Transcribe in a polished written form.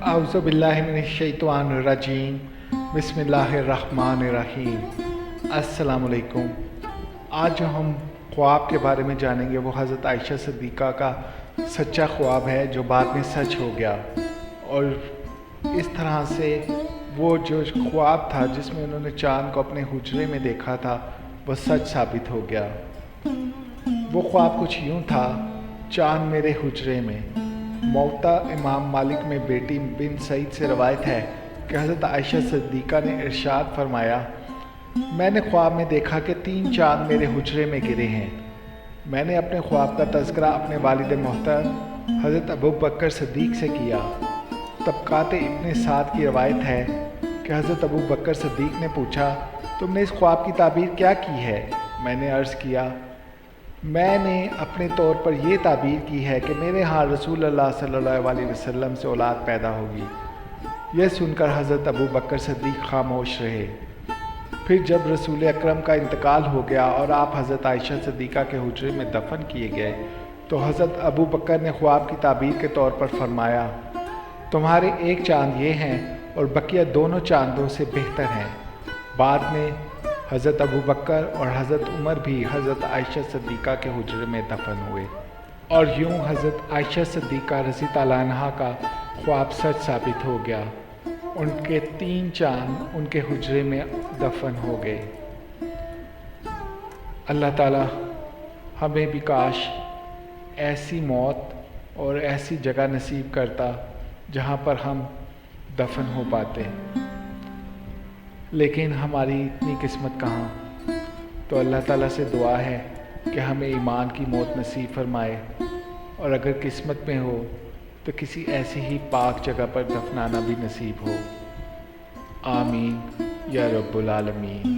अऊज़ु बिल्लाहि मिनश्शैतानिर्रजीम बिस्मिल्लाहिर्रहमानिर्रहीम। अस्सलामुअलैकुम। आज जो हम ख्वाब के बारे में जानेंगे वो हज़रत आयशा सिद्दीक़ा का सच्चा ख्वाब है जो बाद में सच हो गया, और इस तरह से वो जो ख्वाब था जिसमें उन्होंने चाँद को अपने हुजरे में देखा था वो सच साबित हो गया। वो ख्वाब कुछ यूँ था: चाँद मेरे हुजरे में। मौता इमाम मालिक में बेटी बिन सईद से रवायत है कि हज़रत आयशा सिद्दीक़ा ने इरशाद फरमाया, मैंने ख्वाब में देखा कि 3 चाँद मेरे हुजरे में गिरे हैं। मैंने अपने ख्वाब का तज़किरा अपने वालिद मोहतरम हज़रत अबू बकर सिद्दीक़ से किया। तबक़ात इब्न साद की रवायत है कि हज़रत अबू बकर सिद्दीक़ ने पूछा, तुमने इस ख्वाब की ताबीर क्या की है? मैंने अर्ज़ किया, मैंने अपने तौर पर यह ताबीर की है कि मेरे यहाँ रसूल अल्लाह सल्लल्लाहु अलैहि वसल्लम से औलाद पैदा होगी। यह सुनकर हज़रत अबू बकर सिद्दीक़ खामोश रहे। फिर जब रसूल अकरम का इंतकाल हो गया और आप हज़रत आयशा सिद्दीक़ा के हुजरे में दफन किए गए तो हज़रत अबू बकर ने ख्वाब की ताबीर के तौर पर फरमाया, तुम्हारे एक चाँद ये हैं और बकिया दोनों चाँदों से बेहतर हैं। बाद में हज़रत अबू बकर और हज़रत उमर भी हज़रत आयशा सिद्दीक़ा के हुजरे में दफन हुए, और यूँ हज़रत आयशा सिद्दीक़ा रज़ी ताला अन्हा का ख्वाब सच साबित हो गया। उनके 3 चाँद उनके हुजरे में दफन हो गए। अल्लाह ताला हमें भी काश ऐसी मौत और ऐसी जगह नसीब करता जहाँ पर हम दफन हो पाते, लेकिन हमारी इतनी किस्मत कहाँ। तो अल्लाह ताला से दुआ है कि हमें ईमान की मौत नसीब फरमाए, और अगर किस्मत में हो तो किसी ऐसी ही पाक जगह पर दफनाना भी नसीब हो। आमीन या रब्बुल आलमीन।